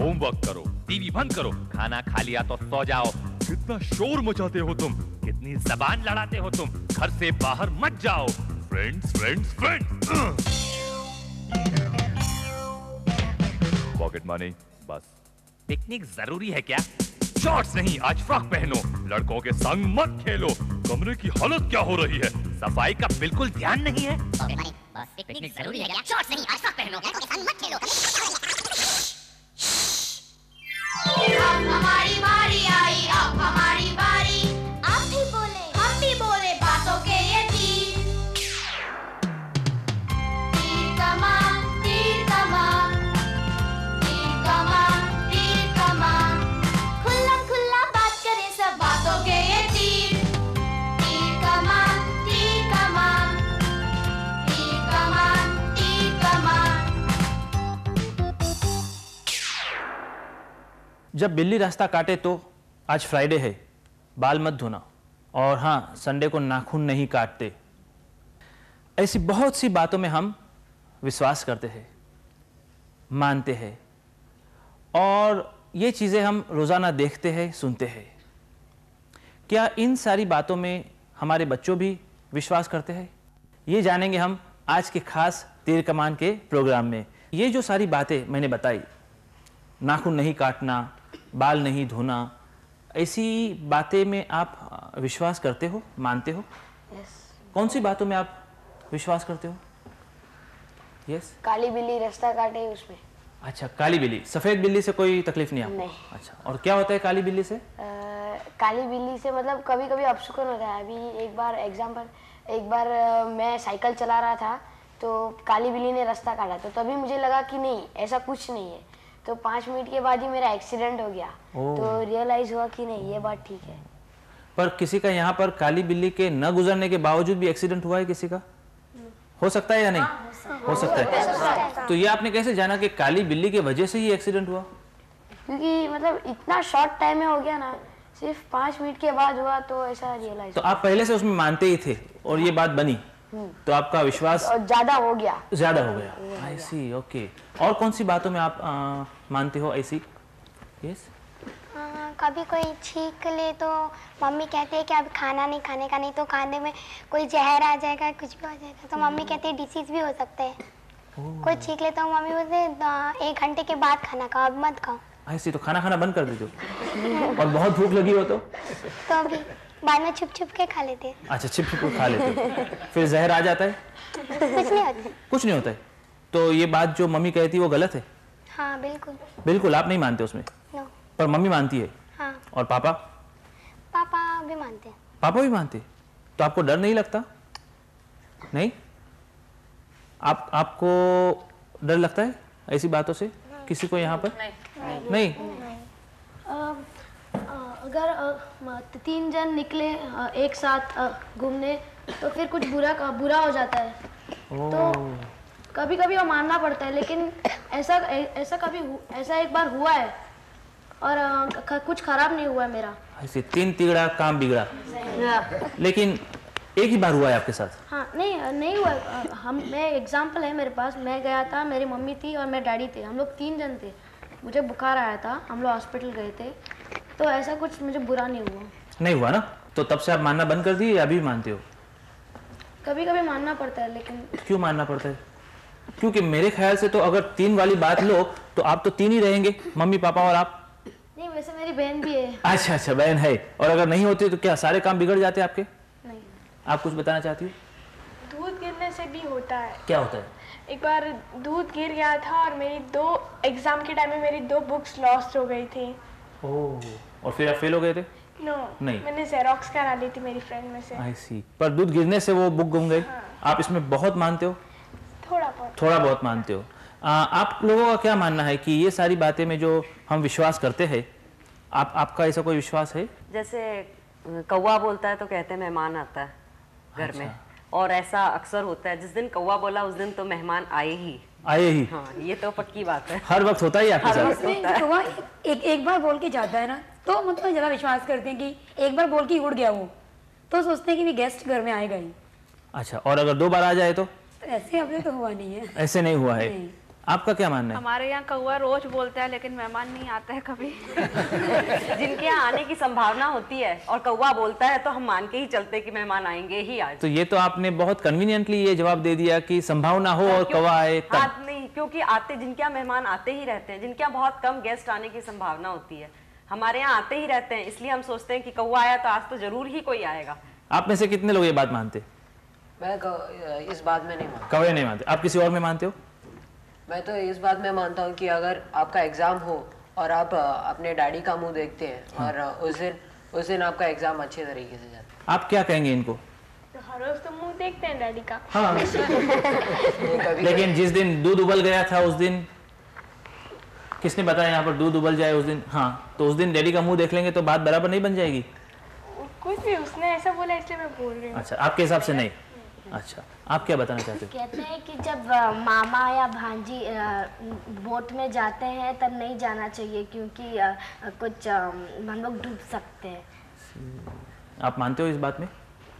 Homework करो, TV बंद करो, खाना खा लिया तो सो जाओ। कितना शोर मचाते हो तुम, कितनी जबान लड़ाते हो तुम, घर से बाहर मत जाओ। Friends friends friends. Pocket money बस। पिकनिक जरूरी है क्या? शॉर्ट्स नहीं, आज फ्रॉक पहनो, लड़कों के संग मत खेलो। कमरे की हालत क्या हो रही है? सफाई का बिल्कुल ध्यान नहीं है। पिकनिक जरूरी है क्या? शॉर्ट्स नहीं, आज फ्रॉक पहनो, लड़कों के संग मत खेलो। अब हमारी बारी आई, अब हमारी बारी। आप भी बोले, हम भी बोले, बातों के ये तीर। तीर कमान, तीर कमान, तीर कमान, तीर कमान। खुल्ला खुल्ला बात करें सब, बातों के ये तीर। तीर कमान, तीर कमान, तीर कमान, तीर कमान। जब बिल्ली रास्ता काटे तो आज फ्राइडे है, बाल मत धोना, और हाँ, संडे को नाखून नहीं काटते। ऐसी बहुत सी बातों में हम विश्वास करते हैं, मानते हैं, और ये चीज़ें हम रोज़ाना देखते हैं, सुनते हैं। क्या इन सारी बातों में हमारे बच्चों भी विश्वास करते हैं? ये जानेंगे हम आज के खास तीर कमान के प्रोग्राम में। ये जो सारी बातें मैंने बताई, नाखून नहीं काटना, बाल नहीं धोना, ऐसी बातें में आप विश्वास करते हो, मानते हो? यस। कौन सी बातों में आप विश्वास करते हो? यस। काली बिल्ली रास्ता काटे उसमें। अच्छा, काली बिल्ली। सफेद बिल्ली से कोई तकलीफ नहीं आपको? नहीं। अच्छा, और क्या होता है काली बिल्ली से? काली बिल्ली से मतलब कभी कभी अपशकुन होता है। अभी एक बार मैं साइकिल चला रहा था तो काली बिल्ली ने रास्ता काटा, तो तभी मुझे लगा कि नहीं, ऐसा कुछ नहीं है। तो 5 मिनट के बाद ही मेरा एक्सीडेंट हो गया, तो रियलाइज हुआ कि नहीं, ये बात ठीक है। पर किसी का यहाँ पर काली बिल्ली के न गुजरने के बावजूद भी एक्सीडेंट हुआ है किसी का? हो सकता है या नहीं? हो सकता है। तो ये आपने कैसे जाना कि काली बिल्ली की वजह से ही एक्सीडेंट हुआ? क्योंकि मतलब इतना शॉर्ट टाइम में हो गया ना, सिर्फ 5 मिनट के बाद हुआ, तो ऐसा रियलाइज। तो आप पहले से उसमें मानते ही थे और ये बात बनी, तो आपका विश्वास ज्यादा हो गया। आई सी, ओके। और कौन सी बातों में आप मानते हो ऐसी? यस। कभी कोई छींक ले तो मम्मी कहती है कि अब खाना नहीं खाने का, नहीं तो खाने में कोई जहर आ जाएगा, कुछ भी हो जाएगा, तो मम्मी कहती है डिसीज भी हो सकते हैं। कोई छींक ले तो मम्मी बोलते 1 घंटे के बाद खाना खाओ, अब मत खाओ। ऐसी तो खाना बंद कर देते हो? और बहुत भूख लगी हो तो अभी बाद में छुप छुप के खा लेते हैं। अच्छा, छिप के खा लेते हो, फिर जहर आ जाता है? कुछ नहीं होता। कुछ नहीं होता है। तो ये बात जो मम्मी कहती है वो गलत है? हाँ बिल्कुल। बिल्कुल आप नहीं मानते उसमें? नो। पर मम्मी मानती है? हाँ। और पापा? पापा भी मानते हैं। पापा भी मानते? तो आपको डर नहीं लगता? नहीं? आपको डर लगता है ऐसी बातों से किसी को यहाँ पर? नहीं। अगर 3 जन निकले एक साथ घूमने तो फिर कुछ बुरा हो जाता है। तो कभी कभी वो मानना पड़ता है, लेकिन ऐसा एक बार हुआ है और कुछ खराब नहीं हुआ है मेरा। ऐसे 3 तिगड़ा काम बिगड़ा, लेकिन एक ही बार हुआ है आपके साथ? हाँ, नहीं हुआ। मैं एग्जाम्पल है मेरे पास। मैं गया था, मेरी मम्मी थी और मेरे डैडी थे, हम लोग 3 जन थे। मुझे बुखार आया था, हम लोग हॉस्पिटल गए थे, तो ऐसा कुछ मुझे बुरा नहीं हुआ। नहीं हुआ ना? तो तब से आप मानना बंद कर दिए या अभी मानते हो? कभी कभी मानना पड़ता है, लेकिन क्यों मानना पड़ता है? क्योंकि मेरे ख्याल से तो अगर 3 वाली बात लो तो आप तो 3 ही रहेंगे, मम्मी पापा और आप। नहीं, वैसे मेरी बहन भी है। अच्छा, बहन है। और अगर नहीं होती तो क्या सारे काम बिगड़ जाते आपके? नहीं। आप कुछ बताना चाहती हो? दूध गिरने से भी होता है। क्या होता है? एक बार दूध गिर गया था और मेरी 2 एग्जाम के टाइम में मेरी 2 बुक्स लॉस्ट हो गई थी। ओह, और फिर आप फेल हो गए थे? नो, नहीं। मैंने जेरोक्स करा ली थी मेरी फ्रेंड में से। आई सी। पर दूध गिरने से वो बुक गुम गई? हाँ। आप इसमें बहुत मानते हो? थोड़ा बहुत मानते हो। आप लोगों का क्या मानना है कि ये सारी बातें में जो हम विश्वास करते हैं, आपका ऐसा कोई विश्वास है? जैसे कौवा बोलता है तो कहते हैं मेहमान आता है घर में, और ऐसा अक्सर होता है, जिस दिन कौवा बोला उस दिन तो मेहमान आए ही। हाँ, ये तो पक्की बात है। हर वक्त होता ही आपके साथ? कौवा एक बार बोल के जाता है ना, तो मतलब ज़्यादा विश्वास करते हैं कि एक बार बोल के उड़ गया वो, तो सोचते हैं कि भी गेस्ट घर में आएगा ही। अच्छा, और अगर 2 बार आ जाए तो? ऐसे अपने तो हुआ नहीं है। ऐसे नहीं हुआ है। आपका क्या मानना है? हमारे यहाँ कौवा रोज बोलता है लेकिन मेहमान नहीं आता है कभी। जिनके यहाँ आने की संभावना होती है और कौवा बोलता है तो हम मान के ही चलते हैं कि मेहमान आएंगे ही आज। तो ये तो आपने बहुत कन्वीनियंटली ये जवाब दे दिया कि संभावना हो और कौवा आए तब। हाँ, नहीं, क्योंकि आते जिनके यहाँ मेहमान आते ही रहते हैं, जिनके यहाँ बहुत कम गेस्ट आने की संभावना होती है, हमारे यहाँ आते ही रहते हैं, इसलिए हम सोचते हैं कि कौवा आया तो आज तो जरूर ही कोई आएगा। आप में से कितने लोग ये बात मानते? मैं इस बात में नहीं मानता। कौवे नहीं मानते। आप किसी और में मानते हो? मैं तो इस बात में मानता हूँ कि अगर आपका एग्जाम हो और आप अपने डैडी का मुंह देखते हैं, हाँ। और उस दिन आपका एग्जाम अच्छे तरीके से जाता है। आप क्या कहेंगे इनको? तो हर रोज तो मुंह देखते हैं डैडी का। हाँ। लेकिन जिस दिन दूध उबल गया था उस दिन किसने बताया यहाँ पर दूध उबल जाए उस दिन? हाँ, तो उस दिन डैडी का मुंह देख लेंगे तो बात बराबर नहीं बन जाएगी? कुछ भी उसने ऐसा बोला इसलिए मैं बोल रही हूँ। अच्छा, आपके हिसाब से नहीं? अच्छा, आप क्या बताना चाहते हो? कहते हैं कि जब मामा या भांजी बोट में जाते हैं तब नहीं जाना चाहिए क्योंकि कुछ हम लोग डूब सकते हैं। आप मानते हो इस बात में?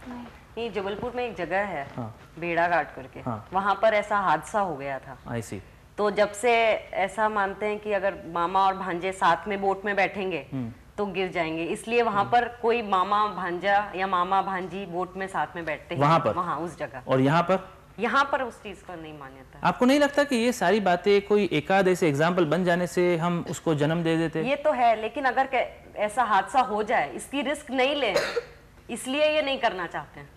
नहीं, जबलपुर में एक जगह है, हाँ। बेड़ा घाट करके, हाँ। वहाँ पर ऐसा हादसा हो गया था। आई सी। तो जब से ऐसा मानते हैं कि अगर मामा और भांजे साथ में बोट में बैठेंगे तो गिर जाएंगे, इसलिए वहाँ पर कोई मामा भांजा या मामा भांजी बोट में साथ में बैठते हैं। वहाँ पर? वहाँ उस जगह। और यहाँ पर? यहाँ पर उस चीज का नहीं मान्यता। आपको नहीं लगता कि ये सारी बातें कोई एकाध ऐसे एग्जाम्पल बन जाने से हम उसको जन्म दे देते? ये तो है, लेकिन अगर ऐसा हादसा हो जाए, इसकी रिस्क नहीं ले, इसलिए ये नहीं करना चाहते हैं।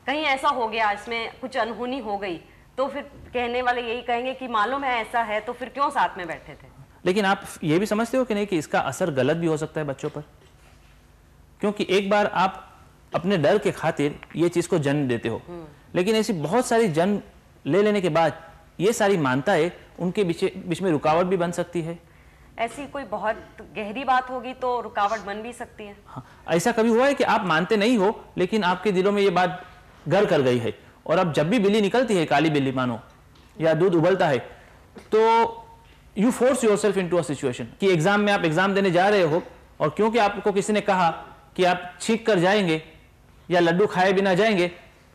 कहीं ऐसा हो गया, इसमें कुछ अनहोनी हो गई, तो फिर कहने वाले यही कहेंगे कि मालूम है ऐसा है तो फिर क्यों साथ में बैठे थे। लेकिन आप ये भी समझते हो कि नहीं कि इसका असर गलत भी हो सकता है बच्चों पर? क्योंकि एक बार आप अपने डर के खातिर ये चीज को जन्म देते हो, लेकिन ऐसी बहुत सारी जन्म ले लेने के बाद ये सारी मान्यताएं उनके बीच में रुकावट भी बन सकती है। ऐसी कोई बहुत गहरी बात होगी तो रुकावट बन भी सकती है। हाँ, ऐसा कभी हुआ है कि आप मानते नहीं हो लेकिन आपके दिलों में ये बात घर कर गई है और अब जब भी बिल्ली निकलती है, काली बिल्ली मानो, या दूध उबलता है, तो you force yourself into a situation कि एग्जाम में आप एग्जाम देने जा रहे हो और क्योंकि आपको किसी ने कहा कि आप छींक कर जाएंगे या लड्डू खाए बिना जाएंगे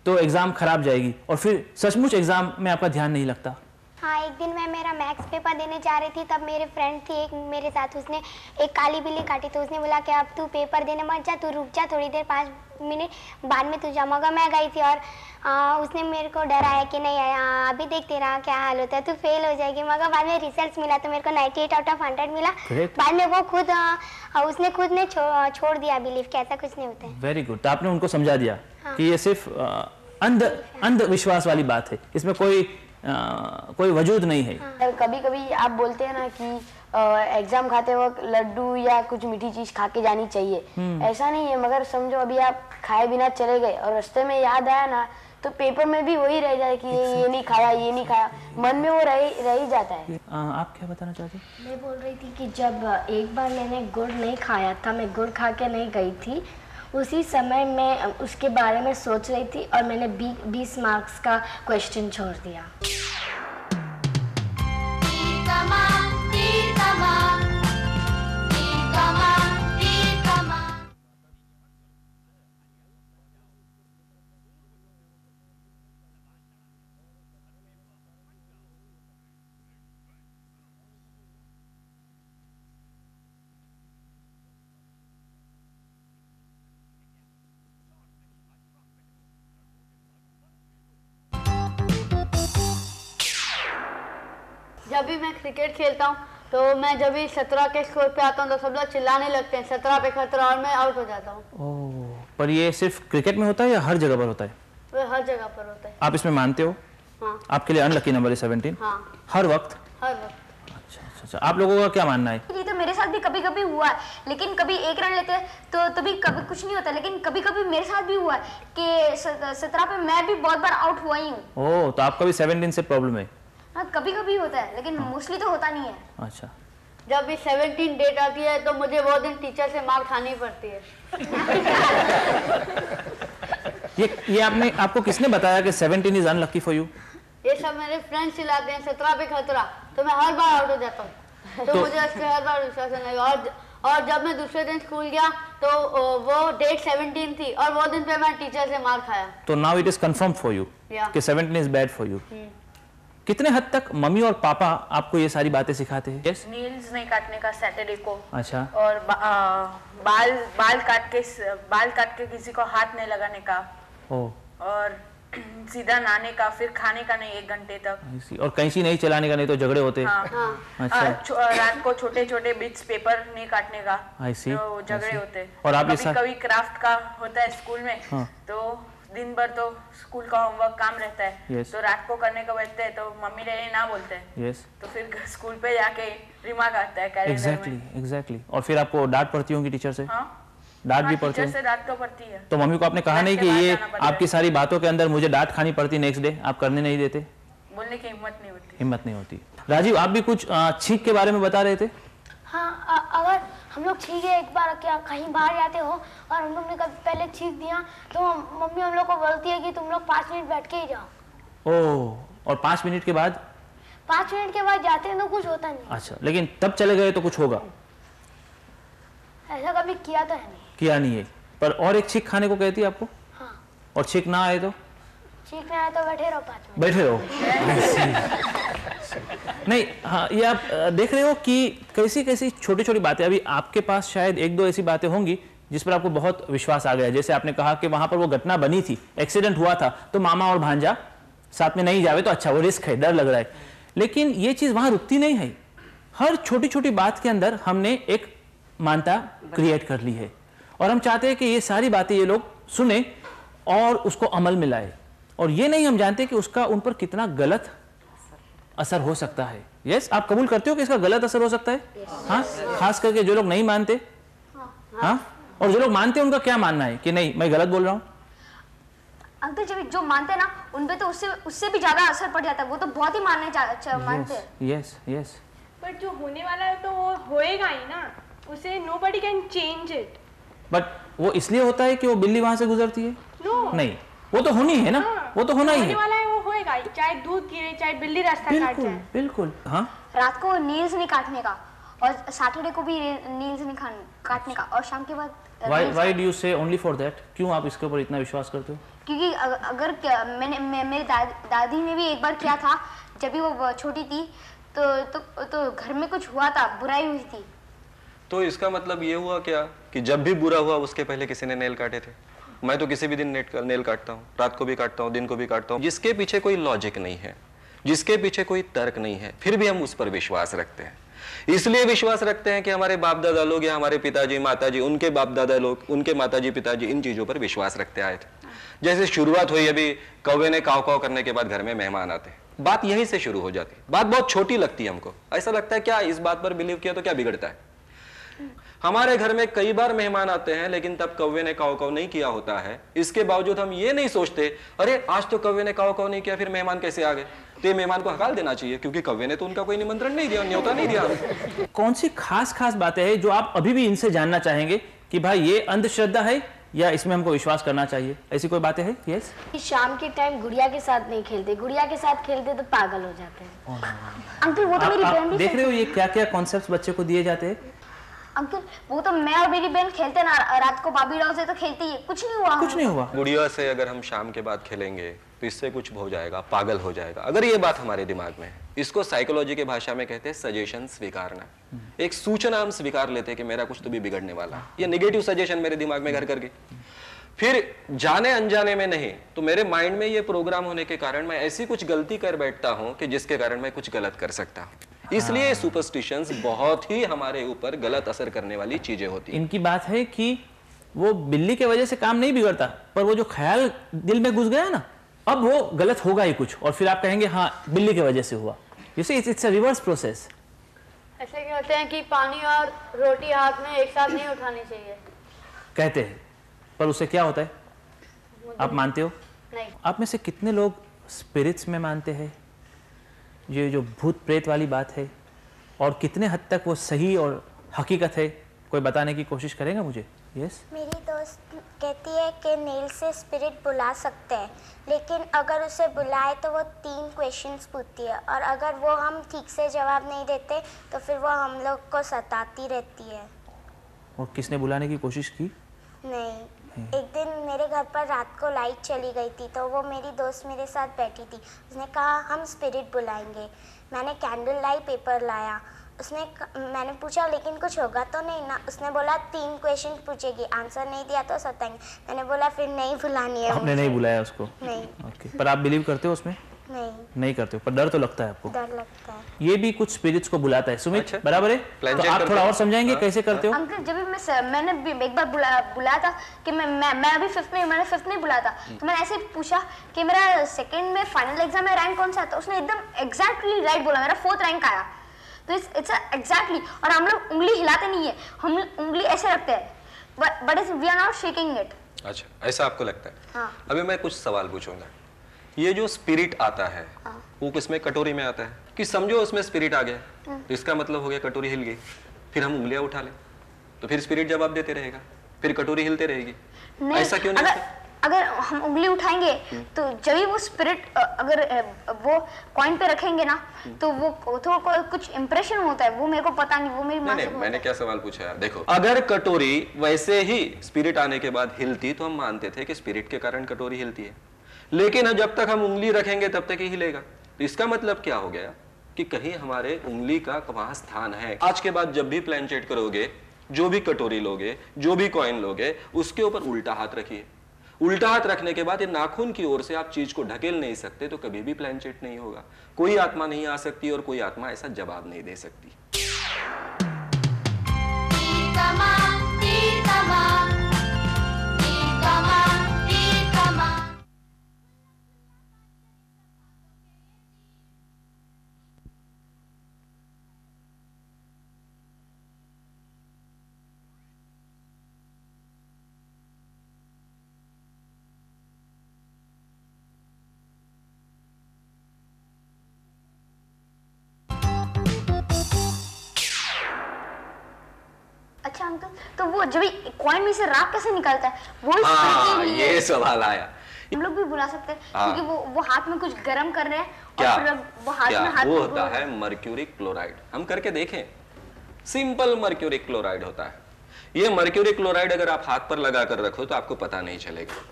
तो एग्जाम खराब जाएगी और फिर सचमुच एग्जाम में आपका ध्यान नहीं लगता। हाँ, एक दिन मैं मेरा मैथ्स पेपर देने जा रही थी, तब मेरे फ्रेंड थी एक मेरे साथ, उसने एक काली बिल्ली काटी, तो उसने बोला कि अब तू पेपर देने मत जा, तू रुक जा थोड़ी देर, 5 मिनट बाद में तू जा। मगर मैं गई थी और उसने मेरे को डराया कि नहीं अभी देख तेरा क्या हाल होता है, तू फेल हो जाएगी। मगर बाद में रिजल्ट्स मिला तो मेरे को 98 आउट ऑफ 100 मिला। बाद में वो खुद उसने खुद ने छोड़ दिया बिलीव कि ऐसा कुछ नहीं होता है। Very good. तो आपने उनको समझा दिया कि ये सिर्फ अंधविश्वास वाली बात है, इसमें कोई वजूद नहीं है। कभी कभी आप बोलते हैं ना कि एग्जाम खाते वक्त लड्डू या कुछ मीठी चीज खा के जानी चाहिए, ऐसा नहीं है। मगर समझो अभी आप खाए बिना चले गए और रास्ते में याद आया ना, तो पेपर में भी वही रह जाए कि ये नहीं खाया, ये नहीं खाया, मन में वो रह ही जाता है। आप क्या बताना चाहते? मैं बोल रही थी कि जब एक बार मैंने गुड़ नहीं खाया था, मैं गुड़ खा के नहीं गई थी, उसी समय मैं उसके बारे में सोच रही थी और मैंने 20 मार्क्स का क्वेश्चन छोड़ दिया। जब भी मैं क्रिकेट खेलता हूँ तो मैं जब भी 17 के स्कोर पे आता हूँ तो सब लोग चिल्लाने लगते हैं 17 पे खतरा, और मैं आउट हो जाता हूँ। पर ये सिर्फ क्रिकेट में होता है या हर जगह पर होता है? वो हर जगह पर होता है। आप इसमें मानते हो? हाँ। आपके लिए अनलकी नंबर है 17? हाँ। हर वक्त? हर वक्त। अच्छा, आप लोगों का क्या मानना है? ये तो मेरे साथ भी कभी कभी हुआ है, लेकिन कभी 1 रन लेते हैं तो तभी कभी कुछ नहीं होता, लेकिन कभी कभी मेरे साथ भी हुआ है कि 17 पे मैं भी बहुत बार आउट हुआ ही हूँ। ओह, तो आपका भी 17 से प्रॉब्लम है? हाँ, कभी कभी होता है लेकिन मोस्टली तो होता नहीं है। अच्छा। जब भी 17 डेट आती है तो मुझे वो दिन टीचर से मार खानी पड़ती है। ये आपको किसने बताया कि 17 इज अनलकी फॉर यू? ये सब मेरे फ्रेंड्स चिल्लाते हैं 17 पे खतरा, तो मैं हर बार आउट हो जाता हूँ। तो मुझे उस पर हर बार विश्वास नहीं लगा। और जब मैं दूसरे दिन स्कूल गया तो वो डेट 17 थी और वो दिन पे मैं टीचर से मार खाया। तो now it is confirm for you कि 17 इज बैड फॉर यू। कितने हद तक मम्मी और पापा आपको ये सारी बातें सिखाते हैं? yes? नील्स नहीं काटने का सैटरडे को। अच्छा। और बाल काट के किसी को हाथ नहीं लगाने का। और सीधा नहाने का, फिर खाने का नहीं 1 घंटे तक। और कैंची नहीं चलाने का, नहीं तो झगड़े होते। अच्छा। रात को छोटे छोटे बिट्स पेपर नहीं काटने का, तो झगड़े होते। और आप कभी क्राफ्ट का होता है स्कूल में, तो दिन भर तो स्कूल का होमवर्क काम रहता है, तो रात को करने को बैठते हैं तो मम्मी डैडी ना बोलते हैं, तो फिर स्कूल पे जाके रिमार्क आता है एग्जैक्टली। और फिर आपको डांट पड़ती होगी टीचर से? डांट भी पड़ती है? डांट तो पड़ती है। तो मम्मी को आपने कहा नहीं कि ये आपकी सारी बातों के अंदर मुझे डांट खानी पड़ती, नेक्स्ट डे आप करने नहीं देते? बोलने की हिम्मत नहीं होती। राजीव, आप भी कुछ छींक के बारे में बता रहे थे। हाँ, अगर हम लोग छींके एक बार क्या कहीं बाहर जाते हो और हम लोग ने कभी पहले छींक दिया तो मम्मी हम लोग को बोलती है कि तुम लोग 5 मिनट बैठ के ही जाओ। ओह, और 5 मिनट के बाद? 5 मिनट के बाद जाते हैं तो कुछ होता नहीं। अच्छा, लेकिन तब चले गए तो कुछ होगा? ऐसा कभी किया तो है नहीं। किया नहीं है, पर और एक छींक खाने को कहती है आपको? हाँ। और छींक ना आए तो? छींक ना आए तो बैठे रहो 5 मिनट। बैठे रहो। नहीं, हाँ, ये आप देख रहे हो कि कैसी कैसी छोटी छोटी बातें। अभी आपके पास शायद 1-2 ऐसी बातें होंगी जिस पर आपको बहुत विश्वास आ गया। जैसे आपने कहा कि वहां पर वो घटना बनी थी, एक्सीडेंट हुआ था, तो मामा और भांजा साथ में नहीं जावे तो अच्छा, वो रिस्क है, डर लग रहा है। लेकिन ये चीज वहां रुकती नहीं है। हर छोटी छोटी बात के अंदर हमने एक मानता क्रिएट कर ली है, और हम चाहते हैं कि ये सारी बातें ये लोग सुने और उसको अमल में लाए। और ये नहीं हम जानते कि उसका उन पर कितना गलत असर हो सकता है। यस, आप कबूल करते हो कि इसका गलत असर हो सकता है? हाँ, खास करके जो लोग नहीं मानते। हाँ, और जो लोग मानते हैं उनका क्या मानना है कि नहीं मैं गलत बोल रहा हूँ? अंकल, जब जो मानते हैं ना उन पे तो उससे भी ज्यादा असर पड़ जाता है। वो तो बहुत ही मानते हैं। यस। पर जो होने वाला है तो वो होएगा ही ना, उसे nobody can change it। But वो इसलिए होता है कि वो बिल्ली वहां से गुजरती है? नहीं, वो तो होनी है ना। वो तो होना ही है। होने वाला है, वो होएगा ही, चाहे दूध गिरे, चाहे बिल्ली रास्ता काट जाए। बिल्कुल। हाँ, रात को नील्स नहीं काटने का, और सैटरडे को भी नील्स नहीं काटने का, और शाम के बाद Why do you say only for that? क्यों आप इसके ऊपर इतना विश्वास करते हो? क्योंकि अगर मेरी दादी ने भी एक बार किया था, जब भी वो छोटी थी, तो घर में कुछ हुआ था, बुराई हुई थी। तो इसका मतलब ये हुआ क्या कि जब भी बुरा हुआ उसके पहले किसी ने नेल काटे थे? मैं तो किसी भी दिन नेल काटता हूँ, रात को भी काटता हूँ, दिन को भी काटता हूँ। जिसके पीछे कोई लॉजिक नहीं है, जिसके पीछे कोई तर्क नहीं है, फिर भी हम उस पर विश्वास रखते हैं। इसलिए विश्वास रखते हैं कि हमारे बाप दादा लोग या हमारे पिताजी माताजी, उनके बाप दादा लोग, उनके माताजी पिताजी इन चीजों पर विश्वास रखते आए थे। जैसे शुरुआत हुई अभी, कौवे ने काव काव करने के बाद घर में मेहमान आते, बात यहीं से शुरू हो जाती है। बात बहुत छोटी लगती है हमको, ऐसा लगता है क्या इस बात पर बिलीव किया तो क्या बिगड़ता है। हमारे घर में कई बार मेहमान आते हैं, लेकिन तब कौवे ने काव काव नहीं किया होता है। इसके बावजूद हम ये नहीं सोचते अरे आज तो कौवे ने काव काव नहीं किया, फिर मेहमान कैसे आ गए, तो ये मेहमान को हकाल देना चाहिए क्योंकि कौवे ने तो उनका कोई निमंत्रण नहीं दिया, न्योता नहीं दिया। कौन सी खास बातें हैं जो आप अभी भी इनसे जानना चाहेंगे कि भाई ये अंधश्रद्धा है या इसमें हमको विश्वास करना चाहिए? ऐसी कोई बातें हैं? यस। शाम के टाइम गुड़िया के साथ नहीं खेलते, गुड़िया के साथ खेलते तो पागल हो जाते हैं। अंकल, वो तो मेरी बहन भी देख रहे हो ये क्या क्या कॉन्सेप्ट्स बच्चे को दिए जाते हैं। अंकल, वो तो मैं और मेरी बहन खेलते ना, रात को बाबी डॉल से तो खेलती है, कुछ नहीं हुआ। गुड़िया से अगर हम शाम के बाद खेलेंगे तो इससे कुछ हो जाएगा, पागल हो जाएगा। अगर ये बात हमारे दिमाग में है, इसको साइकोलॉजी के भाषा में कहते हैं सजेशन स्वीकारना। एक सूचना हम स्वीकार लेते हैं कि मेरा कुछ तो भी बिगड़ने वाला है, ये नेगेटिव सजेशन मेरे दिमाग में घर करके, फिर जाने अनजाने में नहीं तो मेरे माइंड में ये प्रोग्राम होने के कारण मैं ऐसी कुछ गलती कर बैठता हूं कि जिसके कारण मैं कुछ गलत कर सकता हूं। इसलिए सुपरस्टिशंस बहुत ही हमारे ऊपर गलत असर करने वाली चीजें होती हैं। इनकी बात है कि वो बिल्ली के वजह से काम नहीं बिगड़ता, पर वो जो ख्याल दिल में घुस गया ना, अब वो गलत होगा ही कुछ, और फिर आप कहेंगे हाँ बिल्ली की वजह से हुआ। You see it's a reverse process. ऐसे कहते हैं कि पानी और रोटी हाथ में एक साथ नहीं उठानी चाहिए, कहते हैं, पर उससे क्या होता है आप मानते हो? नहीं। आप में से कितने लोग स्पिरिट्स में मानते हैं, ये जो भूत प्रेत वाली बात है, और कितने हद तक वो सही और हकीकत है, कोई बताने की कोशिश करेगा मुझे? यस। मेरी दोस्त कहती है कि नेल से स्पिरिट बुला सकते हैं, लेकिन अगर उसे बुलाए तो वो 3 क्वेश्चंस पूछती है, और अगर वो हम ठीक से जवाब नहीं देते तो फिर वो हम लोग को सताती रहती है। और किसने बुलाने की कोशिश की? नहीं, एक दिन मेरे घर पर रात को लाइट चली गई थी, तो वो मेरी दोस्त मेरे साथ बैठी थी। उसने कहा हम स्पिरिट बुलाएंगे। मैंने कैंडल लाइट पेपर लाया। मैंने पूछा लेकिन कुछ होगा तो नहीं ना? उसने बोला 3 क्वेश्चन पूछेगी, आंसर नहीं दिया तो सताएंगे। मैंने बोला फिर नहीं बुलानी है। आपने नहीं बुलाया उसको? नहीं। ओके, पर आप बिलीव करते हो उसमें? नहीं करते हो, पर डर तो लगता है आपको? डर लगता है। ये भी कुछ स्पिरिट्स को बुलाता है। सुमित, बराबर है? तो आप थोड़ा और समझाएंगे कैसे करते हो? अंकल, जब भी मैंने एक बार बुलाया था कि मैं अभी 5th में बुलाया था, तो मैंने ऐसे पूछा कि मेरा सेकंड में फाइनल एग्जाम में रैंक कौन सा था। उसने एकदम एग्जैक्टली राइट बोला, मेरा 4th रैंक आया। तो इट्स एग्जैक्टली। और हम लोग उंगली हिलाते नहीं है, हम उंगली ऐसे रखते हैं, but we are not shaking it. अच्छा, ऐसा आपको लगता है? हाँ। अभी मैं कुछ सवाल पूछूंगा। ये जो स्पिरिट आता है वो किसमें? कटोरी में आता है। कि समझो उसमें स्पिरिट आ गया, तो इसका मतलब हो गया कटोरी हिल गई। फिर हम उंगलियां उठा लें तो फिर स्पिरिट जवाब देते रहेगा, फिर कटोरी हिलते रहेगी। ऐसा क्यों नहीं? अगर हम उंगली उठाएंगे तो जब भी वो स्पिरिट अगर वो कॉइन पे रखेंगे ना, तो वो तो कुछ इंप्रेशन होता है, वो मेरे को पता नहीं, वो मेरी माँ से। मैंने क्या सवाल पूछा है? देखो, अगर कटोरी वैसे ही स्पिरिट आने के बाद हिलती तो हम मानते थे कि स्पिरिट के कारण कटोरी हिलती है, लेकिन जब तक हम उंगली रखेंगे तब तक ही हिलेगा। तो इसका मतलब क्या हो गया कि कहीं हमारे उंगली का वहां स्थान है। आज के बाद जब भी प्लानचेट करोगे, जो भी कटोरी लोगे, जो भी कॉइन लोगे, उसके ऊपर उल्टा हाथ रखिए। उल्टा हाथ रखने के बाद ये नाखून की ओर से आप चीज को ढकेल नहीं सकते, तो कभी भी प्लानचेट नहीं होगा। कोई आत्मा नहीं आ सकती और कोई आत्मा ऐसा जवाब नहीं दे सकती। अच्छा अंकल, तो वो जब कॉइन में से राख कैसे निकलता है? वो ये सवाल आया। हम लोग भी बुला सकते हैं क्योंकि वो हाथ में कुछ गरम कर रहे हैं। क्या? और वो हाथ में हाथ वो होता है मर्क्यूरी क्लोराइड। हम करके देखें, सिंपल मर्क्यूरी क्लोराइड होता है। ये मर्क्यूरी क्लोराइड अगर आप हाथ पर लगा कर रखो तो आपको पता नहीं चलेगा,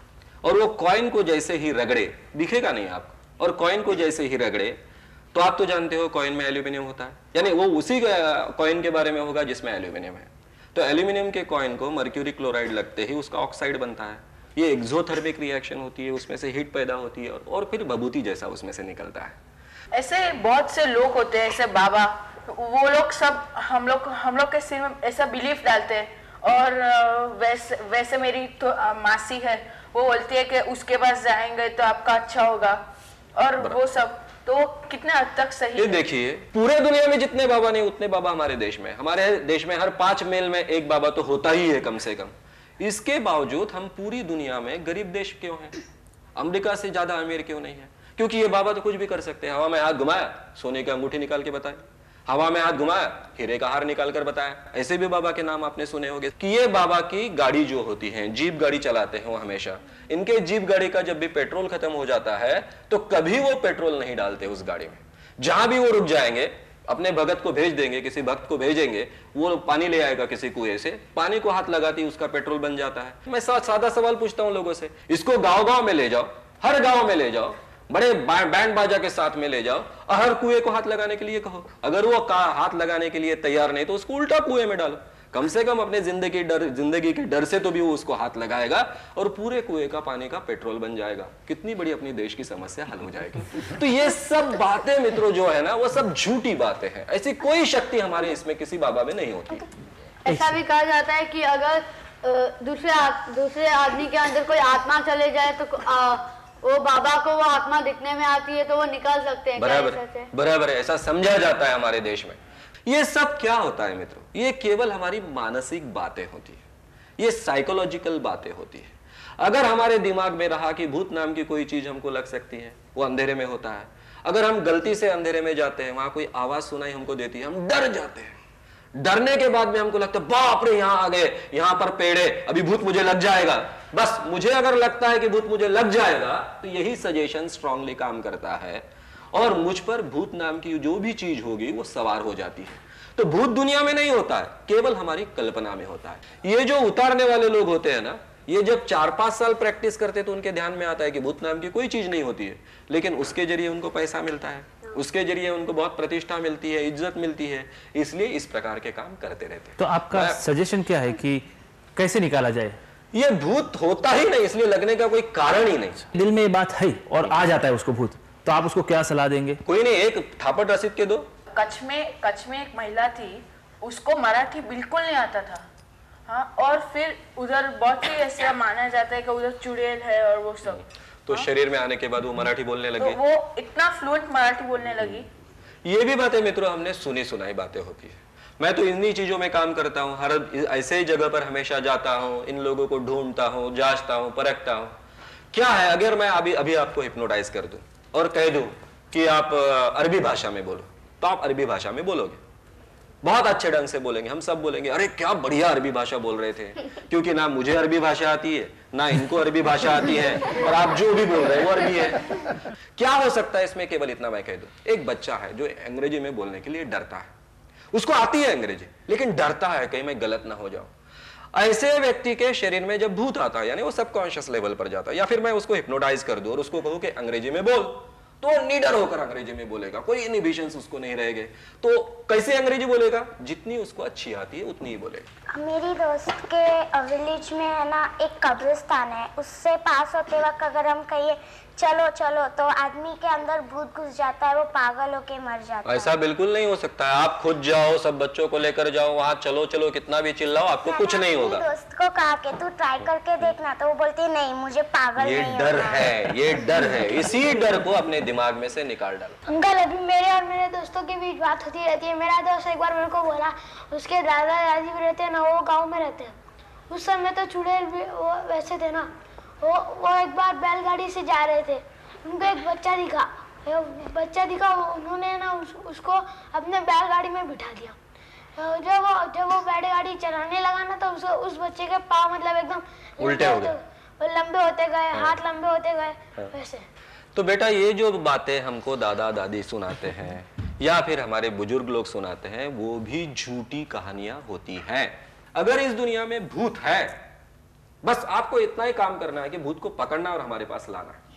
और वो कॉइन को जैसे ही रगड़े, दिखेगा नहीं आपको, और कॉइन को जैसे ही रगड़े तो आप तो जानते हो कॉइन में एल्यूमिनियम होता है, यानी वो उसी कॉइन के बारे में होगा जिसमें एल्यूमिनियम है। तो एल्यूमिनियम के कॉइन को मर्क्यूरी क्लोराइड लगते ही उसका ऑक्साइड बनता है। ये एक्सोथर्मिक रिएक्शन होती है, उसमें से हीट पैदा होती है और फिर भभूति जैसा उसमें से निकलता है। ऐसे बहुत से लोग होते हैं, ऐसे बाबा, वो लोग सब हम लोग के सिर में ऐसा बिलीफ डालते हैं। और वैसे मेरी तो मासी है, वो बोलती है कि उसके पास जाएंगे तो आपका अच्छा होगा, और वो सब तो कितने हद तक सही ये देखिए, पूरे दुनिया में जितने बाबा नहीं उतने बाबा हमारे देश में। हमारे देश में हर 5 मेल में एक बाबा तो होता ही है कम से कम। इसके बावजूद हम पूरी दुनिया में गरीब देश क्यों हैं? अमेरिका से ज्यादा अमीर क्यों नहीं है? क्योंकि ये बाबा तो कुछ भी कर सकते हैं। हवा में हाथ घुमाया, सोने का अंगूठी निकाल के बताया, हवा में हाथ घुमाया, हीरे का हार निकाल कर बताया। ऐसे भी बाबा के नाम आपने सुने होंगे कि ये बाबा की गाड़ी जो होती है, जीप गाड़ी चलाते हैं वो हमेशा। इनके जीप गाड़ी का जब भी पेट्रोल खत्म हो जाता है तो कभी वो पेट्रोल नहीं डालते उस गाड़ी में। जहां भी वो रुक जाएंगे, अपने भगत को भेज देंगे, किसी भक्त को भेजेंगे, वो पानी ले आएगा किसी कुएं से, पानी को हाथ लगाती उसका पेट्रोल बन जाता है। मैं सादा सवाल पूछता हूं लोगों से, इसको गांव-गांव में ले जाओ, हर गांव में ले जाओ, बड़े बैंड बाजा के साथ में ले जाओ, हर कुएं को हाथ लगाने के लिए कहो। अगर वो हाथ लगाने के लिए तैयार नहीं तो उसको उल्टा कुएं में डालो। कम से कम अपने जिंदगी के डर से तो भी वो उसको हाथ लगाएगा और पूरे कुएं का पानी का पेट्रोल बन जाएगा। कितनी बड़ी अपनी देश की समस्या हल हो जाएगी। तो ये सब बातें मित्रों जो है ना, वो सब झूठी बातें हैं। ऐसी कोई शक्ति हमारे इसमें किसी बाबा में नहीं होती। ऐसा भी कहा जाता है कि अगर दूसरे आदमी के अंदर कोई आत्मा चले जाए तो वो बाबा को वो आत्मा दिखने में आती है तो वो निकाल सकते हैं। बराबर है, ऐसा समझा जाता है हमारे देश में। ये सब क्या होता है मित्रों? ये केवल हमारी मानसिक बातें होती है, ये साइकोलॉजिकल बातें होती है। अगर हमारे दिमाग में रहा कि भूत नाम की कोई चीज हमको लग सकती है, वो अंधेरे में होता है। अगर हम गलती से अंधेरे में जाते हैं, वहां कोई आवाज सुनाई हमको देती है, हम डर जाते हैं। डरने के बाद में हमको लगता है बाप रे यहाँ आ गए, यहाँ पर पेड़ है, अभी भूत मुझे लग जाएगा। बस मुझे अगर लगता है कि भूत मुझे लग जाएगा तो यही सजेशन स्ट्रांगली काम करता है और मुझ पर भूत नाम की जो भी चीज होगी वो सवार हो जाती है। तो भूत दुनिया में नहीं होता है, केवल हमारी कल्पना में होता है। ये जो उतारने वाले लोग होते हैं ना, ये जब 4-5 साल प्रैक्टिस करते तो उनके ध्यान में आता है कि भूत नाम की कोई चीज नहीं होती है, लेकिन उसके जरिए उनको पैसा मिलता है, उसके जरिए उनको बहुत प्रतिष्ठा मिलती है, इज्जत मिलती है, इसलिए इस प्रकार के काम करते रहते हैं। तो आपका सजेशन क्या है कि कैसे निकाला जाए? ये भूत होता ही नहीं, इसलिए लगने का कोई कारण ही नहीं। दिल में ये बात है और आ जाता है उसको भूत, तो आप उसको क्या सलाह देंगे? कोई नहीं, एक थापड़ रसीद के दो। कच्छ में एक महिला थी, उसको मराठी बिल्कुल नहीं आता था। हाँ, और फिर उधर बहुत ही ऐसा माना जाता है कि उधर चुड़ैल है और वो सब। तो शरीर में आने के बाद वो मराठी बोलने लगी, तो वो इतना फ्लुएंट मराठी बोलने लगी। ये भी बातें मित्रों हमने सुनी सुनाई बातें होती है। मैं तो इन्हीं चीजों में काम करता हूँ, हर ऐसे ही जगह पर हमेशा जाता हूँ, इन लोगों को ढूंढता हूँ, जांचता हूँ, परखता हूँ। क्या है, अगर मैं अभी आपको हिप्नोटाइज कर दूं और कह दूं कि आप अरबी भाषा में बोलो, तो आप अरबी भाषा में बोलोगे, बहुत अच्छे ढंग से बोलेंगे। हम सब बोलेंगे अरे क्या बढ़िया अरबी भाषा बोल रहे थे, क्योंकि ना मुझे अरबी भाषा आती है, ना इनको अरबी भाषा आती है, और आप जो भी बोल रहे हैं वो अरबी है। क्या हो सकता है इसमें? केवल इतना मैं कह दूं, एक बच्चा है जो अंग्रेजी में बोलने के लिए डरता है, उसको आती है अंग्रेजी लेकिन डरता है कहीं मैं गलत ना हो जाऊं। ऐसे व्यक्ति के शरीर में जब भूत आता है, यानी वो सबकॉन्शियस लेवल पर जाता है, या फिर मैं उसको हिप्नोटाइज कर दूं और उसको कहूं कि अंग्रेजी में बोल, तो निडर होकर अंग्रेजी में बोलेगा, कोई इनहिबिशंस उसको नहीं रहेंगे। तो कैसे अंग्रेजी बोलेगा? जितनी उसको अच्छी आती है उतनी ही बोलेगा। मेरी दोस्त के विलेज में है ना एक कब्रिस्तान है, उससे पास होते वक्त अगर हम कहिए चलो चलो तो आदमी के अंदर भूत घुस जाता है, वो पागल होके मर जाता है। ऐसा बिल्कुल नहीं हो सकता है। आप खुद जाओ, सब बच्चों को लेकर जाओ वहाँ, चलो चलो कितना भी चिल्लाओ, आपको कुछ नहीं होगा। दोस्त को कहा कि तू ट्राई करके देखना, तो वो बोलती नहीं मुझे पागल ये नहीं डर होना है, ये डर है, इसी डर को अपने दिमाग में से निकाल डालो। अंकल, अभी मेरे और मेरे दोस्तों के बीच बात होती रहती है। मेरा दोस्त एक बार मेरे को बोला, उसके दादा दादी भी रहते हैं ना, वो गाँव में रहते हैं। उस समय तो चुड़ैल भी वो वैसे थे ना, वो एक बार बैलगाड़ी से जा रहे थे, उनको एक बच्चा दिखा, उन्होंने ना उसको अपने बैलगाड़ी में बिठा दिया। जब वो बैलगाड़ी चलाने लगा ना, तो उस बच्चे के पाँव मतलब एकदम उल्टे हो गए, लंबे होते गए, हाथ लंबे होते गए वैसे। तो बेटा ये जो बातें हमको दादा दादी सुनाते हैं या फिर हमारे बुजुर्ग लोग सुनाते हैं, वो भी झूठी कहानियां होती हैं। अगर इस दुनिया में भूत है, बस आपको इतना ही काम करना है कि भूत को पकड़ना और हमारे पास लाना है।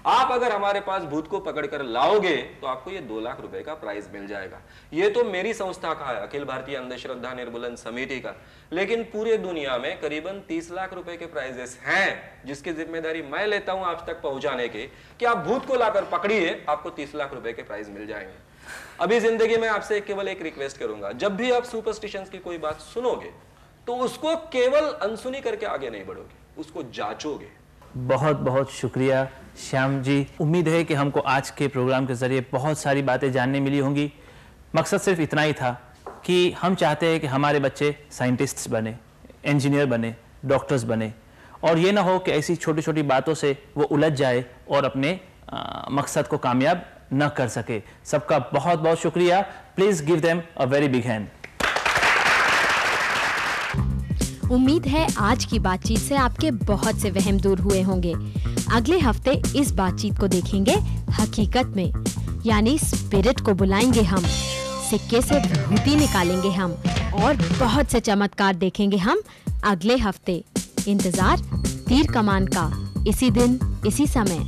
आप अगर हमारे पास भूत को पकड़कर लाओगे तो आपको ये 2 लाख रुपए का प्राइज मिल जाएगा। ये तो मेरी संस्था का है, अखिल भारतीय अंधश्रद्धा निर्मूलन समिति का, लेकिन पूरे दुनिया में करीबन 30 लाख रुपए के प्राइजेस हैं, जिसकी जिम्मेदारी मैं लेता हूं आप तक पहुंचाने की, कि आप भूत को लाकर पकड़िए, आपको 30 लाख रुपए के प्राइज मिल जाएंगे। अभी जिंदगी में आपसे केवल एक रिक्वेस्ट करूंगा, जब भी आप सुपरस्टिशंस की कोई बात सुनोगे तो उसको केवल अनसुनी करके आगे नहीं बढ़ोगे, उसको जांचोगे। बहुत बहुत शुक्रिया श्याम जी। उम्मीद है कि हमको आज के प्रोग्राम के जरिए बहुत सारी बातें जानने मिली होंगी। मकसद सिर्फ इतना ही था कि हम चाहते हैं कि हमारे बच्चे साइंटिस्ट्स बने, इंजीनियर बने, डॉक्टर्स बने, और ये ना हो कि ऐसी छोटी छोटी बातों से वो उलझ जाए और अपने मकसद को कामयाब न कर सके। सबका बहुत बहुत शुक्रिया। Please give them a very big hand. उम्मीद है आज की बातचीत से आपके बहुत से वहम दूर हुए होंगे। अगले हफ्ते इस बातचीत को देखेंगे हकीकत में, यानी स्पिरिट को बुलाएंगे हम, सिक्के से विभूति निकालेंगे हम, और बहुत से चमत्कार देखेंगे हम अगले हफ्ते। इंतजार तीर कमान का, इसी दिन इसी समय।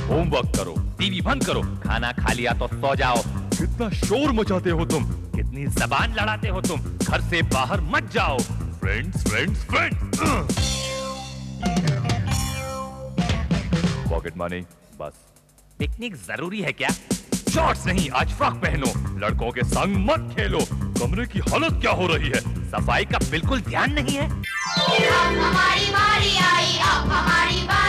होमवर्क करो, टीवी बंद करो, खाना खा लिया तो सो जाओ। कितना शोर मचाते हो तुम, कितनी जबान लड़ाते हो तुम, घर से बाहर मत जाओ। Friends friends friends, pocket money बस। पिकनिक जरूरी है क्या? शॉर्ट्स नहीं, आज फ्रॉक पहनो, लड़कों के संग मत खेलो। कमरे की हालत क्या हो रही है? सफाई का बिल्कुल ध्यान नहीं है। अब हमारी बारी आई, अब हमारी बारी।